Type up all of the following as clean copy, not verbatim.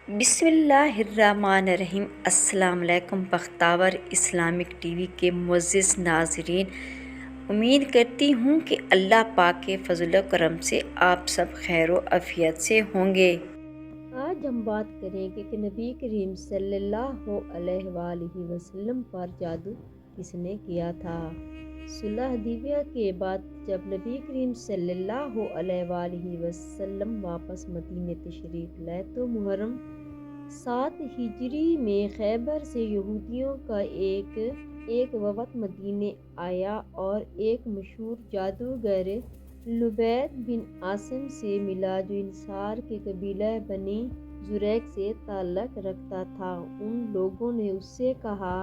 بسم اللہ الرحمن الرحیم۔ السلام علیکم بختاور اسلامک ٹی وی کے معزز ناظرین، امید کرتی ہوں کہ اللہ پاک کے فضل و کرم سے آپ سب خیر و عافیت سے ہوں گے۔ آج ہم بات کریں کہ نبی کریم صلی اللہ علیہ وآلہ وسلم پر جادو کس نے کیا تھا۔ صلح حدیبیہ کے بعد جب نبی کریم صلی اللہ علیہ وآلہ وسلم واپس مدینہ تشریف لائے تو محرم 7 ہجری میں خیبر سے یہودیوں کا ایک وفد مدینہ آیا اور ایک مشہور جادوگر لبید بن عاصم سے ملا جو انصار کے قبیلہ بنی زریق سے تعلق رکھتا تھا۔ ان لوگوں نے اس سے کہا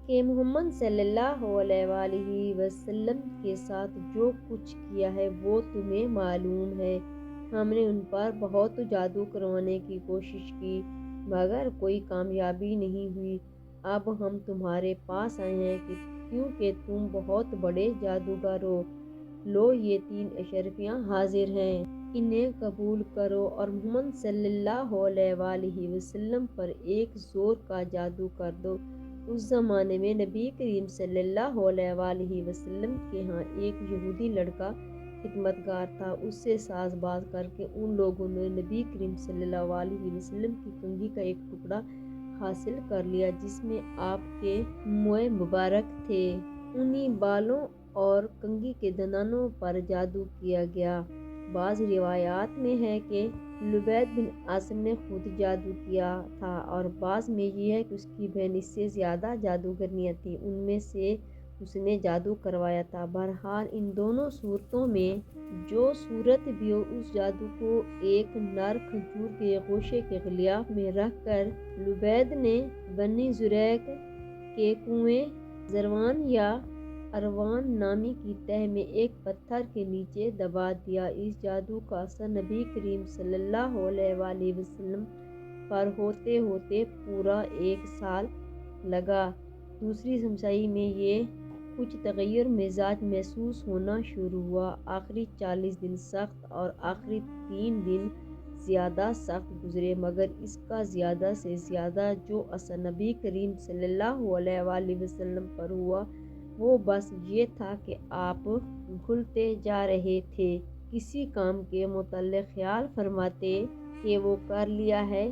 کہ محمد صلی اللہ علیہ وآلہ وسلم کے ساتھ جو کچھ کیا ہے وہ تمہیں معلوم ہے۔ ہم نے ان پر بہت جادو کروانے کی کوشش کی مگر کوئی کامیابی نہیں ہوئی۔ اب ہم تمہارے پاس آئے ہیں کیونکہ تم بہت بڑے جادوگر ہو۔ لو یہ 3 اشرفیاں حاضر ہیں، انہیں قبول کرو اور محمد صلی اللہ علیہ وآلہ وسلم پر ایک زور کا جادو کر دو۔ اس زمانے میں نبی کریم صلی اللہ علیہ وآلہ وسلم کے ہاں ایک یہودی لڑکا خدمتگار تھا۔ اس سے ساز باز کر کے ان لوگوں نے نبی کریم صلی اللہ علیہ وسلم کی کنگھی کا ایک ٹکڑا حاصل کر لیا جس میں آپ کے موئے مبارک تھے۔ انہی بالوں اور کنگھی کے دندانوں پر جادو کیا گیا۔ بعض روایات میں ہے کہ لبید بن عاصم نے خود جادو کیا تھا اور بعض میں یہ ہے کہ اس کی بہن اس سے زیادہ جادوگرنیاں تھیں، ان میں سے اس نے جادو کروایا تھا۔ بہرحال ان دونوں صورتوں میں جو صورت بھی ہو، اس جادو کو ایک نر کھجور کے گوشے کے غلاف میں رکھ کر لبید نے بنی زریق کے کنویں زروان یا اروان نامی کی تہ میں ایک پتھر کے نیچے دبا دیا۔ اس جادو کا اثر نبی کریم صلی اللہ علیہ وآلہ وسلم پر ہوتے ہوتے پورا 1 سال لگا۔ دوسری سمسائی میں یہ کچھ تغیر مزاج محسوس ہونا شروع ہوا۔ آخری 40 دن سخت اور آخری 3 دن زیادہ سخت گزرے مگر اس کا زیادہ سے زیادہ جو اثر نبی کریم صلی اللہ علیہ وآلہ وسلم پر ہوا وہ بس یہ تھا کہ آپ گھلتے جا رہے تھے، کسی کام کے متعلق خیال فرماتے کہ وہ کر لیا ہے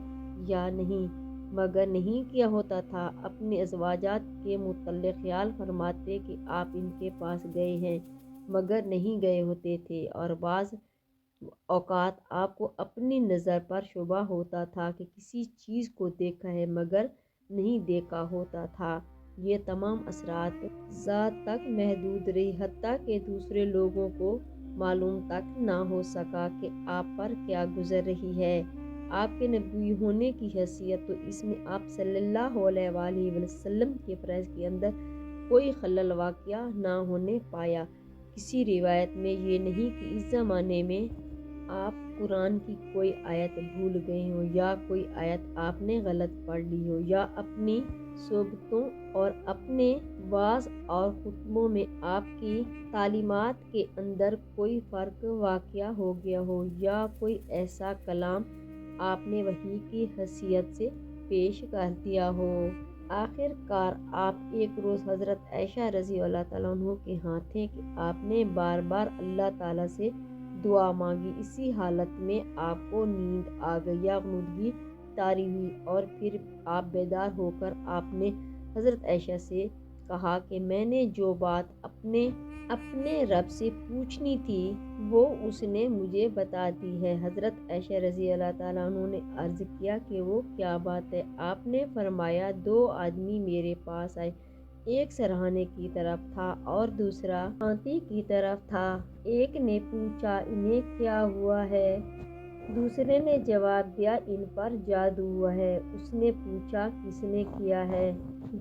یا نہیں مگر نہیں کیا ہوتا تھا، اپنے ازواجات کے متعلق خیال فرماتے کہ آپ ان کے پاس گئے ہیں مگر نہیں گئے ہوتے تھے، اور بعض اوقات آپ کو اپنی نظر پر شبہ ہوتا تھا کہ کسی چیز کو دیکھا ہے مگر نہیں دیکھا ہوتا تھا۔ یہ تمام اثرات ذات تک محدود رہی حتیٰ کہ دوسرے لوگوں کو معلوم تک نہ ہو سکا کہ آپ پر کیا گزر رہی ہے۔ آپ کے نبی ہونے کی حیثیت تو اس میں آپ صلی اللہ علیہ وآلہ وسلم کے فرائض کے اندر کوئی خلل واقع نہ ہونے پایا۔ کسی روایت میں یہ نہیں کہ اس زمانے میں آپ قرآن کی کوئی آیت بھول گئے ہوں یا کوئی آیت آپ نے غلط پڑھ لی ہو یا اپنی صحبتوں اور اپنے وعظ اور خطبوں میں آپ کی تعلیمات کے اندر کوئی فرق واقع ہو گیا ہو یا کوئی ایسا کلام آپ نے وحی کی حیثیت سے پیش کر دیا ہو۔ آخر کار آپ ایک روز حضرت عائشہ رضی اللہ تعالیٰ عنہ کے ہاں تھے کہ آپ نے بار بار اللہ تعالیٰ سے دعا مانگی۔ اسی حالت میں آپ کو نیند آ گئی یا غنودگی طاری ہوئی اور پھر آپ بیدار ہو کر آپ نے حضرت عائشہ سے کہا کہ میں نے جو بات اپنے رب سے پوچھنی تھی وہ اس نے مجھے بتا دی ہے۔ حضرت عائشہ رضی اللہ تعالیٰ عنہ نے عرض کیا کہ وہ کیا بات ہے؟ آپ نے فرمایا 2 آدمی میرے پاس آئے، ایک سرہانے کی طرف تھا اور دوسرا ہاتھی کی طرف تھا۔ ایک نے پوچھا انہیں کیا ہوا ہے؟ دوسرے نے جواب دیا ان پر جادو ہوا ہے۔ اس نے پوچھا کس نے کیا ہے؟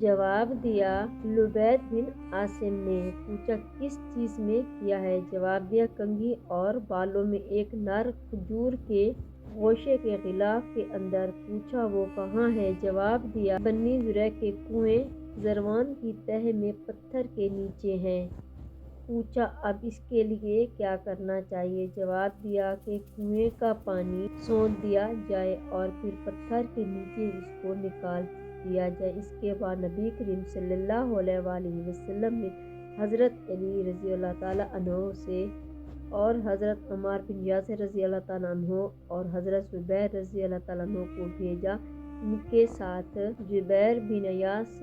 جواب دیا لبید بن عاصم نے۔ پوچھا کس چیز میں کیا ہے؟ جواب دیا کنگھی اور بالوں میں ایک نر کھجور کے گوشے کے غلاف کے اندر۔ پوچھا وہ کہاں ہے؟ جواب دیا بنی زریق کے کنویں زروان کی تہ میں پتھر کے نیچے ہے۔ پوچھا اب اس کے لیے کیا کرنا چاہیے؟ جواب دیا کہ کنویں کا پانی سونت دیا جائے اور پھر پتھر کے نیچے اس کو نکال دیا جائے۔ اس کے بعد نبی کریم صلی اللہ علیہ وآلہ وسلم نے حضرت علی رضی اللہ تعالیٰ عنہ سے اور حضرت عمار بن یاسر رضی اللہ تعالیٰ عنہ اور حضرت زبیر رضی اللہ تعالیٰ عنہ کو بھیجا۔ ان کے ساتھ جبیر بن ایاس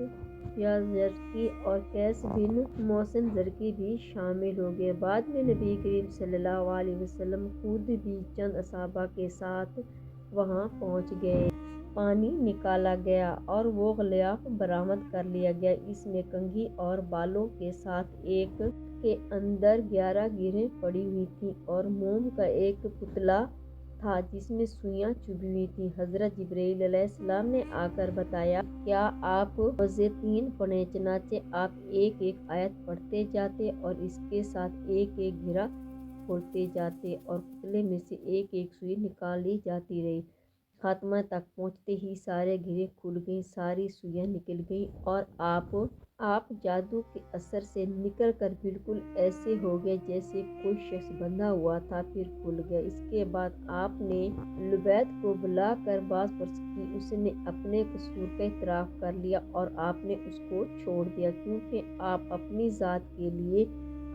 زرقی اور قیس بن محسن زرقی بھی شامل ہو گئے۔ بعد میں نبی کریم صلی اللہ علیہ وسلم خود بھی چند صحابہ کے ساتھ وہاں پہنچ گئے۔ پانی نکالا گیا اور وہ غلاف برآمد کر لیا گیا۔ اس میں کنگھی اور بالوں کے ساتھ ایک کے اندر 11 گیریں پڑی ہوئی تھیں اور موم کا ایک پتلا تھا جس میں سوئیاں چبھی ہوئی تھیں۔ حضرت جبرائیل علیہ السلام نے آ کر بتایا کیا آپ معوذتین پڑھیں؟ چنانچہ آپ ایک ایک آیت پڑھتے جاتے اور اس کے ساتھ ایک ایک گھیرا کھولتے جاتے اور پتلے میں سے ایک ایک سوئی نکال لی جاتی رہی۔ خاتمہ تک پہنچتے ہی سارے گھیرے کھل گئیں، ساری سوئیاں نکل گئیں اور آپ جادو کے اثر سے نکل کر بالکل ایسے ہو گئے جیسے کوئی شخص بندھا ہوا تھا، پھر کھل گئے۔ اس کے بعد آپ نے لبید کو بلا کر باز پرس کی۔ اس نے اپنے قصور کا اعتراف کر لیا اور آپ نے اس کو چھوڑ دیا کیونکہ آپ اپنی ذات کے لیے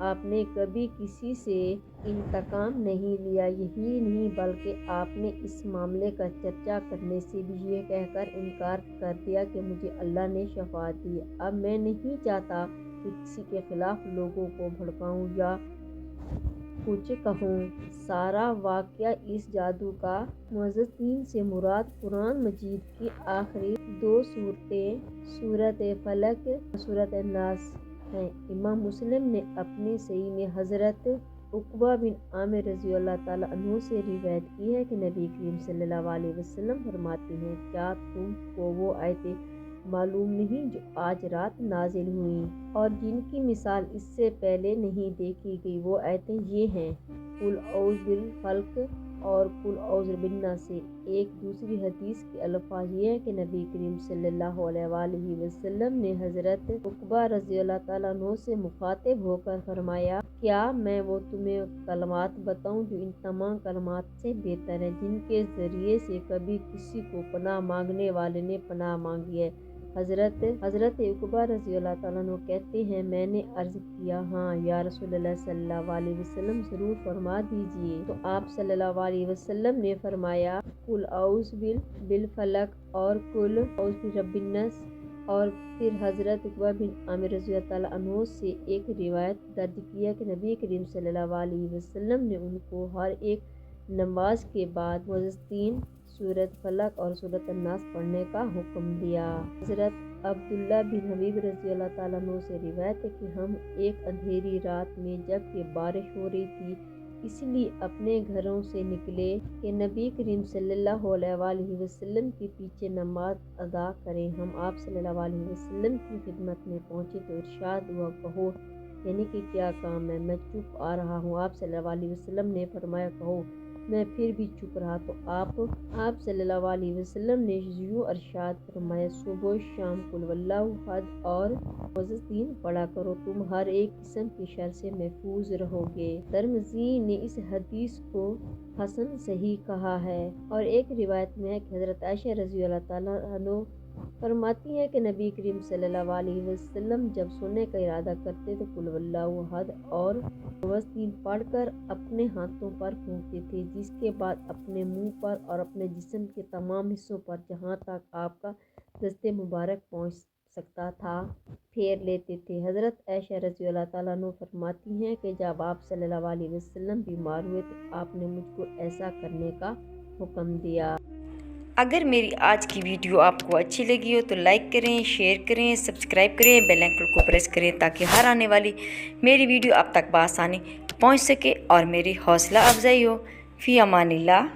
آپ نے کبھی کسی سے انتقام نہیں لیا۔ یہی نہیں بلکہ آپ نے اس معاملے کا چرچا کرنے سے بھی یہ کہہ کر انکار کر دیا کہ مجھے اللہ نے شفاعت دی۔ اب میں نہیں چاہتا کہ کسی کے خلاف لوگوں کو بھڑکاؤں یا کچھ کہوں۔ سارا واقعہ اس جادو کا۔ معوذتین سے مراد قرآن مجید کی آخری 2 سورتیں سورۃ فلق اور سورۃ الناس ہیں۔ امام مسلم نے اپنی صحیح میں حضرت عقبہ بن عامر رضی اللہ تعالیٰ عنہ سے روایت کی ہے کہ نبی کریم صلی اللہ علیہ وسلم فرماتے ہیں کیا تم کو وہ آیتیں معلوم نہیں جو آج رات نازل ہوئیں اور جن کی مثال اس سے پہلے نہیں دیکھی گئی؟ وہ آیتیں یہ ہیں قل اعوذ بالفلق اور قل اعوذ بالناس سے۔ ایک دوسری حدیث کے الفاظ یہ ہیں کہ نبی کریم صلی اللہ علیہ وآلہ وسلم نے حضرت عقبہ رضی اللہ تعالیٰ عنہ سے مخاطب ہو کر فرمایا کیا میں وہ تمہیں کلمات بتاؤں جو ان تمام کلمات سے بہتر ہیں جن کے ذریعے سے کبھی کسی کو پناہ مانگنے والے نے پناہ مانگی ہے؟ حضرت عقبہ رضی اللہ تعالیٰ عنہ کہتے ہیں میں نے عرض کیا ہاں یا رسول اللہ صلی اللہ علیہ وسلم ضرور فرما دیجئے۔ تو آپ صلی اللہ علیہ وسلم نے فرمایا قل اعوذ بالفلق اور قل اعوذ برب الناس، اور پھر حضرت عقبہ بن عامر رضی اللہ تعالیٰ عنہ سے ایک روایت درج کیا کہ نبی کریم صلی اللہ علیہ وسلم نے ان کو ہر ایک نماز کے بعد معوذتین سورۃ فلق اور سورۃ الناس پڑھنے کا حکم دیا۔ حضرت عبداللہ بن حبیب رضی اللہ تعالیٰ عنہ سے روایت ہے کہ ہم ایک اندھیری رات میں جب کہ بارش ہو رہی تھی اس لیے اپنے گھروں سے نکلے کہ نبی کریم صلی اللہ علیہ وآلہ وسلم کے پیچھے نماز ادا کریں۔ ہم آپ صلی اللہ علیہ وسلم کی خدمت میں پہنچے تو ارشاد ہوا کہو یعنی کہ کیا کام ہے؟ میں چپ آ رہا ہوں۔ آپ صلی اللہ علیہ وسلم نے فرمایا کہو۔ میں پھر بھی چپ رہا تو آپ صلی اللہ علیہ وسلم نے یوں ارشاد فرمایا صبح و شام قل واللہ احد اور معوذتین پڑھا کرو، تم ہر ایک قسم کی شر سے محفوظ رہو گے۔ ترمذی نے اس حدیث کو حسن صحیح کہا ہے۔ اور ایک روایت میں ہے کہ حضرت عائشہ رضی اللہ تعالیٰ عنہ فرماتی ہیں کہ نبی کریم صلی اللہ علیہ وسلم جب سونے کا ارادہ کرتے تو قل واللہ احد اور معوذتین پڑھ کر اپنے ہاتھوں پر پھونکتے تھے، جس کے بعد اپنے منہ پر اور اپنے جسم کے تمام حصوں پر جہاں تک آپ کا دست مبارک پہنچ سکتا تھا پھیر لیتے تھے۔ حضرت عائشہ رضی اللہ تعالیٰ عنہ فرماتی ہیں کہ جب آپ صلی اللہ علیہ وسلم بیمار ہوئے تو آپ نے مجھ کو ایسا کرنے کا حکم دیا۔ اگر میری آج کی ویڈیو آپ کو اچھی لگی ہو تو لائک کریں، شیئر کریں، سبسکرائب کریں، بیل آئکن کو پریس کریں تاکہ ہر آنے والی میری ویڈیو آپ تک بآسانی پہنچ سکے اور میری حوصلہ افزائی ہو۔ فی امان اللہ۔